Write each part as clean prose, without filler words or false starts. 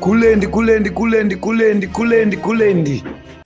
kulendi.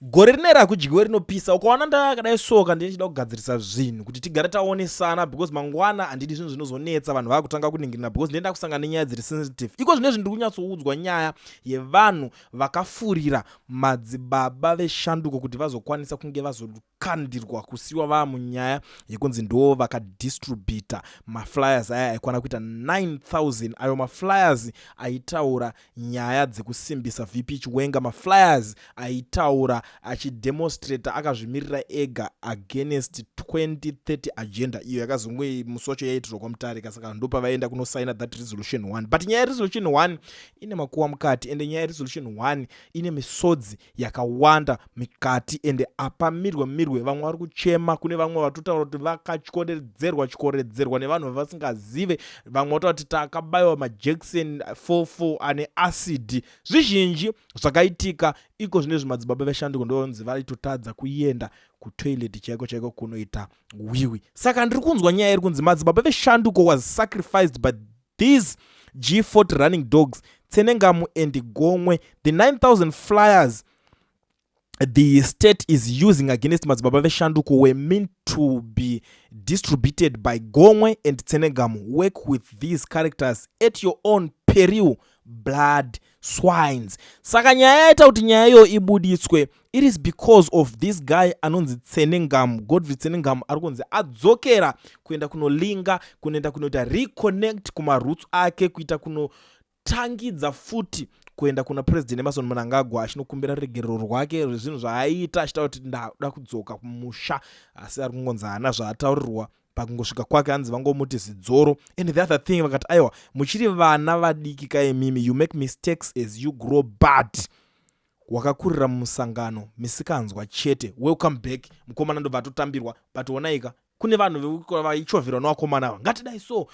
Gore rinera kudyiwa rinopisa ukaona ndakadai soka ndichida kugadzirisa zvinhu kuti tigare taonesana because mangwana handidi zvinhu zvinozonetsa vanhu vakutanga kuningirina because ndenda kusangana nenyaya dziri sensitive. Iko zvinezvi ndiri kunyatsoudzwa nyaya yevanhu vakafurira madzibaba veshanduko kuti vazokwanisa kunge vazokandirwa kusiwa vaa munyaya yekunzi ndo vakadistributa maflyers aya aikwana kuita 9000. Ayo maflyers aitaura nyaya dzekusimbisa VP Chiwenga, maflyers aitaura achidemonstrata akazvimirira ega against 2030 agenda iyo yakazongwe musocho yaitirwa kwaMutarika. Saka ndo pavaenda kunosaina that resolution 1. But nyaya resolution 1 ine makuwa mukati, ende nyaya resolution 1 ine misodzi yakawanda mikati, ende apamirwe vamwe vari kuchema, kune vamwe vatotaura kuti vakachikoredzeerwa nevanhu vasingazive, vamwe vatotaura kuti takabayiwa majekiseni 44 ane acid. Zvizhinji zvakaitika iko zvinezvi madzibaba veshanduko ndonzi vaitotadza kuenda kutoilet chaiko kunoita wiwi. Saka ndiri kunzwa nyaya iri kunzi madzibaba veshanduko was sacrificed by these G40 running dogs, Tsenengamu and Gomwe. The 9000 flyers the state is using against madzibaba veshanduko were meant to be distributed by Gomwe and Tsenengamu. Work with these characters at your own peril, blood swines. Saka nyaya yaita kuti nyaya iyo ibuditswe, it is because of this guy anonzi Tsenengamu, Godfrey Tsenengamu, ari kunzi adzokera kuenda kunolinga, kunoenda kunoita reconnect kumaroots ake, kuita kunotangidza futi kuenda kuna President Emmerson Mnangagwa achinokumbira regerero rwake zvinhu zvaaita, achitaura kuti ndada kudzoka kumusha, asi ari kungonzi hana zvaataurirwa. Pakungosvika kwake anzi vangomuti zidzoro. And the other thing vakati aiwa muchiri vana vadiki kaimimi, you make mistakes as you grow bad. Wakakurira mumusangano misikanzwa chete, welcome back. Mukomana ndo vatotambirwa, but onaika kune vanhu vaichovhera nevakomana ava ngatidai so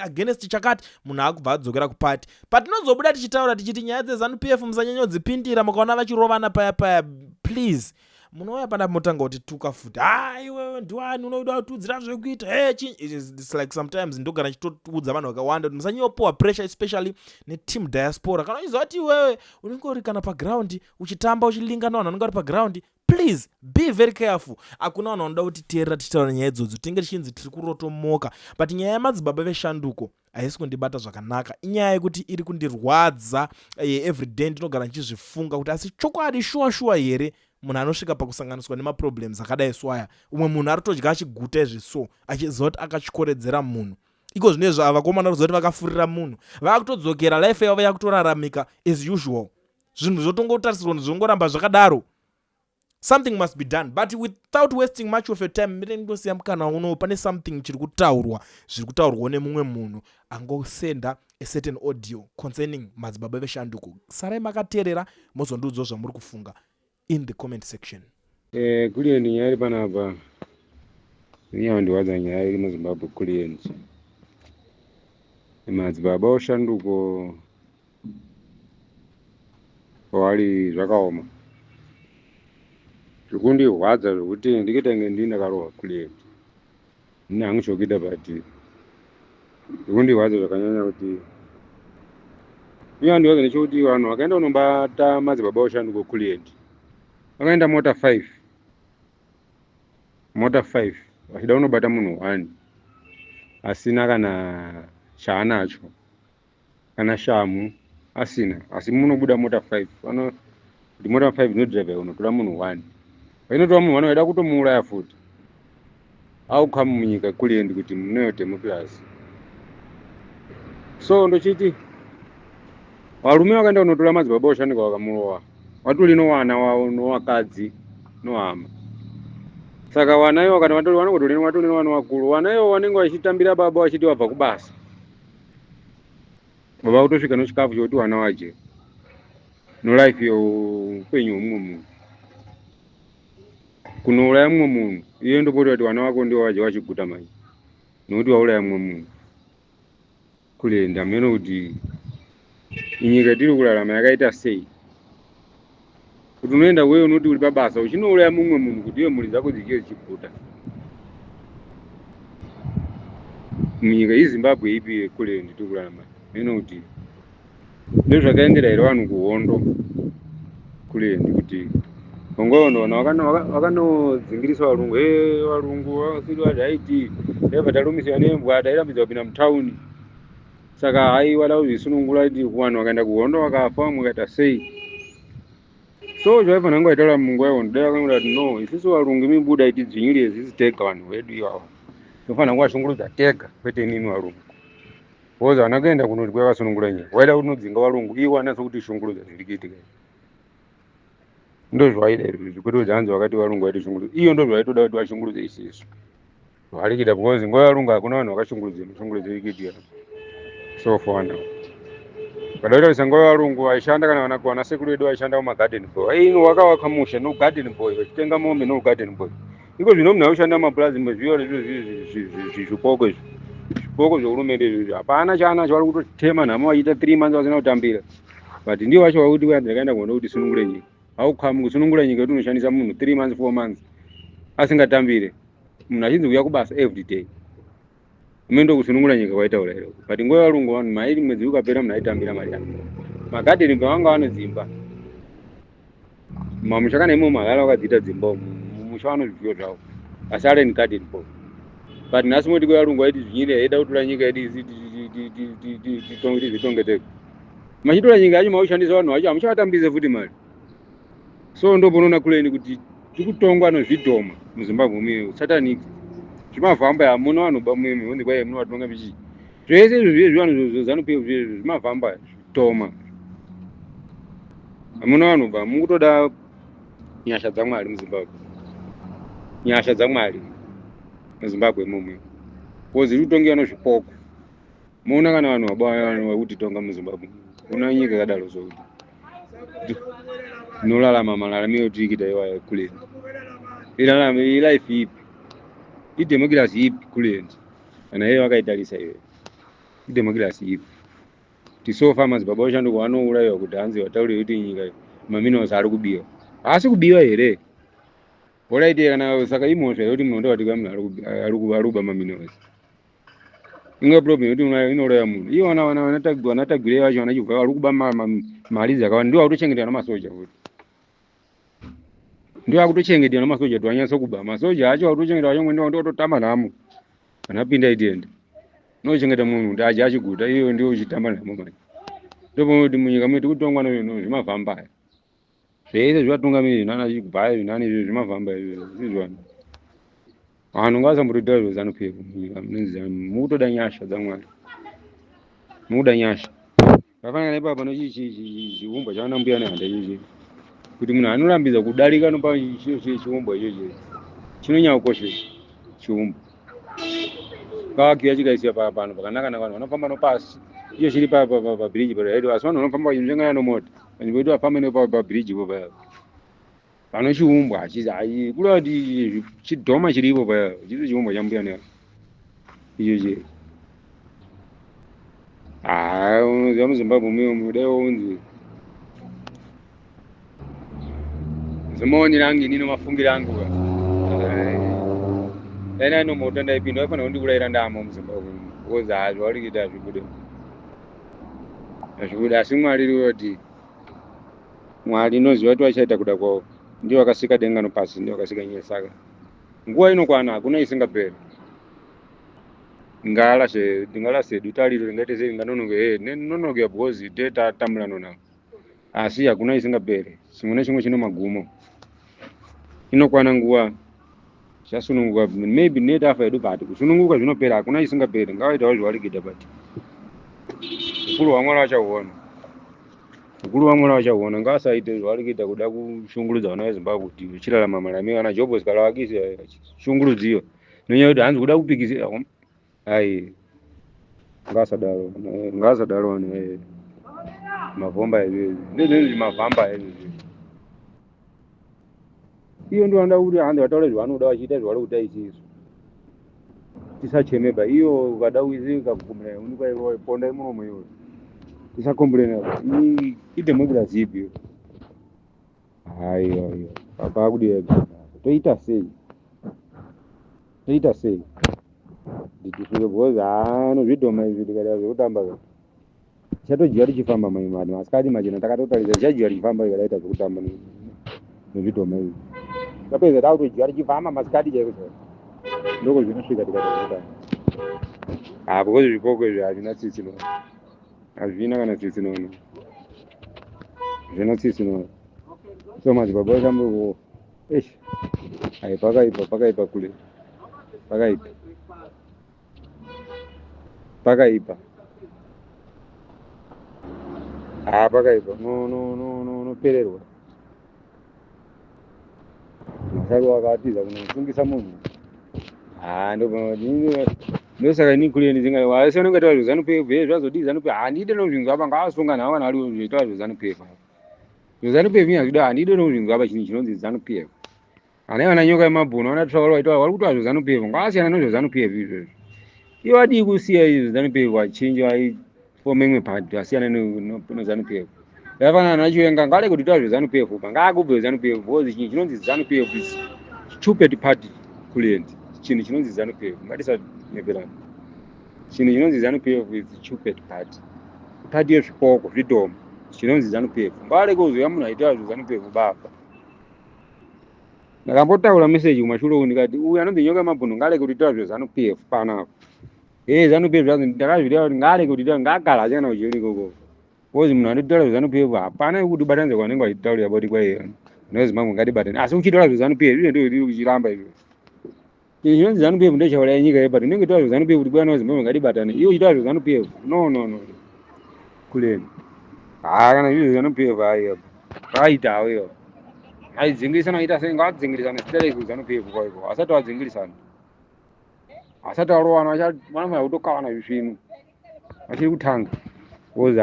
against chakati, munhu akubva adzokera kupati. Patinozobuda tichitaura tichiti nyaya dzeZANU-PF musanyanyadzipindira mukaona vachirovana paya please. Munouya pana motanga kuti tuka futi, iwewe ndiwani unoda kutudzira zvekuita it's like sometimes ndogara chitoudza vanhu vakawanda kuti musanyopowa pressure, especially neteam diaspora. Kana uchiziva kuti iwewe unenge uri kana paground uchitamba uchilinga navanhu vanenge vari paground, please be very careful. Hakuna vanhu vanoda kuti teerera tichitaura nyaya idzodzo tinge tichinzi tiri kurotomoka. But nyaya yamadzibaba veshanduko haisi kundibata zvakanaka. Inyaya yekuti iri kundirwadza everyday, ndinogara ndichizvifunga kuti asi chokwadi shuwa here munhu anosvika pakusanganiswa nemaproblems akadai swaya. Umwe munhu arotodya achiguta izviso achiziva kuti akachikodzera munhu. Iko zvinezvi avakomana kuziva kuti vakafurira munhu, vakutodzokera life yavo yakutoraramika as usual. Zvinhu zvotongotarisirwa zvongoramba zvakadaro. Something must be done, but without wasting much of your time, ndosiya mukana uno pane something zviri kutaurwa nemumwe munhu angosenda a certain audio concerning madzibaba veshanduko. Sarai makateerera mozondiudza zvamuri kufunga in the comment section. Kulendi nyaya iri panapa inyandiwadza nyaya iri muZimbabwe. Kulendi madzibaba veshanduko wali zvakaoma, zvikundirwadza zvokuti ndikitenge ndinakarohwa Kulendi nini hanguchokita, but zvikundirwadza zvakanyanya kuti inyandiwadza nechekuti vanhu vakaenda kunombata madzibaba veshanduko Kulendi vakaenda mota 5 vachida kunobata munhu 1 asina kana chaanacho kana shamu asina, asi munobuda mota 5 kuti mota 5 dzinodhiraivha kunotora munhu 1. Vainotora munhu 1 vaida kutomuuraya futi. Aukamu munyika Kulendi kuti muneyo democracy. So ndochiti varume vakaenda kunotora madzibaba veshanduko vakamurowa, vatori nowana wavo nowakadzi nohama. Saka wana ivo kana vatori nowana wakuru, wana ivo vanenge vachitambira baba vachiti vabva kubasa, baba kutosvika nochikafu chokuti wana waje nolife youpenyu hwemumwe munhu, kunouraya mumwe munhu. Iye ndopoti kuti wana wako ndiwo waje wachiguta manje nokuti wauraya mumwe munhu. Kulendi hameno kuti inyika tiri kurarama yakaita sei, kuti unoenda wewe unoti uri pabasa uchinouraya mumwe munhu kuti iwe mhuri dzako dzichiye dzichiguta. Munyika yeZimbabwe ipi Kulendi tiri kurarama, hameno kuti ndozvakaendera here vanhu kuhondo kule ndikuti ongoona vakanodzingiriswa varungu varungu vakasiiwa zvaiti ndebva tarumisiwa nembwa tairambidzwa kupinda mutauni saka hai wada kuzvisunungura kuti vanhu vakaenda kuhondo vakafa vamwe vakaita sei so zvaifanira kunge vaitaura munguva ihondo dai vakangoda kuti no isusu varungu mibuda tidzvinyire isusu tega vanhu vedu ivavo tofanira kuvashungurudza tega kwete inini varungu because havana kuenda kunoti kwavasunungura nyika waida kuti unodzinga varungu iwo anatso kuti shungurudza zviri kuitika ndozvaida izvi kwete kuti hanzi vakati varungu vaitishungurudza iyo ndozvaitoda kuti vashungurudze isisu vari kuita because nguva yarungu hakuna vanhu vakashungurudza mishungurudzo iri kuitika so far now padaita kuti senguva yarungu vaishanda kana vanasekuru vedu vaishanda kumagarden boy aino vakavaka musha nogarden boy vachitenga mombe nogarden boy iko zvino munhu akushanda mapurazi mezviyo zvipoko izvi zvipoko zvehurumende izvizvi hapana chaanacho vari kutotema nhamo vachiita 3 months vasina kutambira but ndivo vacho vakuti kuyanzi akaenda kuhondo kuti sunungure nyika haukhamu kusunungura nyika kuti unoshandisa munhu 3 months 4 months asingatambire munhu achinzi kuuya kubasa every day umendo kusunungura nyika kwaitaura iro but nguva yarungu vanhu mairi mwedzi ukapera munhu aitambira mari yake magadheni vanga vanodzimba mamusha kana imo magara vakadziita dzimba musha vanozvifuyo zvavo asi areni garden boy but nhasi moti kuyarungu vaiti zvinyire aida kutora nyika yedu isi tizvitongeteko machitora nyika yacho maushandisa vanhu vacho hamuchavatambise futi mari so ndoponoona kuleni kuti tikutongwa nozvidhoma muzimbabwe muyo sataniki zvimavhamba hamuna vanhu bamwemi unzi kwai munovatonga michii zvese izvo zviye zvivanhu zvezanupeu zviye zvimavhamba zvitoma hamuna vanhu ba mukutoda nyasha dzamwari muzimbabwe nyasha dzamwari muzimbabwe mumwe kozi rikutongiwa nozvipoko muona kana vanhu vakutitonga muzimbabwe una nyika yakadaro zokuti inorarama mararamiro etirikuita iwaya kuleni irarama ilife ipi idhemokirasi ipi kuleni kana iye vakaitarisa iwe idhemokirasi ipi tisofa mazimbabwe vashando kwavanourayiwa kuti hanzi vataure kuti nyika maminerals ari kubiwa haasi kubiwa here oraite kana saka imhosva yekuti munhu ndovatika munhu ari kuba maminerals inga problem yekuti inouraya munhu iwo vanatagwirei vacho vanachibva vari kuba mari dzakawanda ndiwo vakutochengetwa namasoja futi ndiwo vakutochengetwa namasoja kuti vanyatsa kuba masoja acho vakutochengetwa vacho mwende ndototamba nhamo vanapinda itiende nochengeta munhu kuti aja achiguta iyo ndiwo uchitamba nhamo manje ndopoona kuti munyika medu kutongwa zvimavhambaya zvese zvivatungamiri zvinana chikubhaya zvinani izvo zvimavhamba izvo zizvani vanhu ngavasambotoita zvezanupeu munyika mukutoda nyasha dzamwari mukuda nyasha vafanana ipapa nochiumbwa chavanambuya nehanda ichochi kuti munhu anorambidza kudarika nopa chiumbwa ichochi chinonyanya kukoshesa chiumbwa kavakiwa chikaisiwa panhu pakanaka vanhu vanofamba nopasi iyo chiri pabhiriji paraido asi vanhu vanofamba vachimuzvengana nomota vanhu vafamba nepabhiriji ipo paya pano chiumbwa hachizi kuda kuti chidhoma chiripo paya chiri chiumbwa chambuya neha ichochi unoziva muzimbabwe muyo mudaiwo unzi zimaonero angu inini mafungiro angu daina nomota ndaipinda vaifanira kundiurayira ndamo muzimbabwe because zvavari kuita hazvibude asi mwari rioti mwari inoziva kuti vachaita kuda kwavo ndiwo vakasika denga nopasi ndiwo vakasika nyika saka nguva inokwana hakuna isingaperi ndingalashe duta riro ringaite sei ringanonoke because tatambulano navo asi hakuna isingaperi chimwe nechimwe chine magumo inokwana nguva chasununguka maybe netafa yedu but kusununguka zvinopera hakuna isingaperi ngavaitawo zvavari kuita but ukuru hwamwari vachahuona ukuru hwamwari vachahuona ngavasaite zvavari kuita kuda kushungurudza vana vezimbabwe kuti vachirarama mararamiro kana jobho zikaravakisa shungurudziwa nonyaya kuti hanzi kuda kupikisa ai ngavasadaro vanhu mavhomba izvezvi ndezvinezvi mavhamba izvezvi iyo ndovanoda kuti hanzi vataure zvavanoda vachiita zvavari kuita isisu tisachemeba iyo ukada uisika kukomera unikaiponda imuromo iwe tisakomburena idhemokirasi ipi iyo haiwa pakudiwega toita sei nditisuke because nozvidhoma izvi tikaita zvekutamba chatojia richifamba maimani masikati machena takatotaridza chajia richifamba ikadaita zvekutamba nezvidhoma izvi tapedza takutojia richifamba masikati chaiko chaiko ndoko zvinosvika tikatozotamba because zvipoko izvi hazvina tsitsinona hazvina kana tsitsinona zvina tsitsinona so madzibaba achambo ai pakaipa kule pakaipa pakaipa nopererwa masharu akatiza kunosungisa munhu ndosaka ini kule ndisi unenge taura zveZANU-PF zvazodii ZANU-PF handidi nozvinzwa apa ngaasungana hawo kana ari zvitaura zveZANU-PF zveZANU-PF hazvida handidi nozvinzwa apa chinhu chinonzi ZANU-PF ana nyoka yemabhunu vanatsvaura vaitaura vari kutaura zveZANU-PF ngaasiyana nezveZANU-PF izvozvo ivo adii kusiya izvi ZANU-PF vachinji vaifome imwe pati vasiyana neZANU-PF yakafanana nachiwenga ngade kuti taura zveZANU-PF upa ngaakubve ZANU-PF because chinhu chinonzi ZANU-PF is stupid party kulendi chinhu chinonzi ZANU-PF ngatisanyeperana chinhu chinonzi ZANU-PF is stupid party yezvipoko zvidhoma chinonzi ZANU-PF ngade kuzoya munhu aitaura zveZANU-PF baba ndakambotaura meseji kumashure uku ndikati uyu anonzi nyoka yemabhunu ngade kuti taura zveZANU-PF panapa ZANU-PF zvazo ndakazviita kuti ngade kuti taura ngagara achana kucheri koko because munhu anotaura zveZANU-PF hapana kuti ubatanidza kwanenge vachitaurira boti kwaiye nezimbabwe ngatibatani asi uchitaura zveZANU-PF izvo ndizvo uchiramba izvo chinhu chinonzi ZANU-PF ndochauraya nyika yepa tinenge taura zveZANU-PF kuti bwana wezimbabwe ngatibatani iwe uchitaura zveZANU-PF no kuleni kana izvo ZANU-PF haiya vaitawo iyo aidzingirisana aita sei ngaadzingirisane sitereki ZANU-PF kwaiko asati vadzingirisana asati arowana vanofana kutokavana zvisvino vachiri kutanga kozi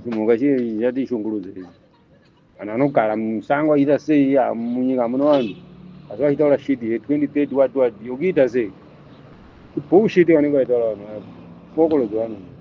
chimhuka chati shungurudze izvi vanhu vanogara musango achiita sei munyika muno vanhu asi vachitaura shiti ye2030 wati yokuita sei bullshit vanenge vaitaura vanhu fokolodzo vanhu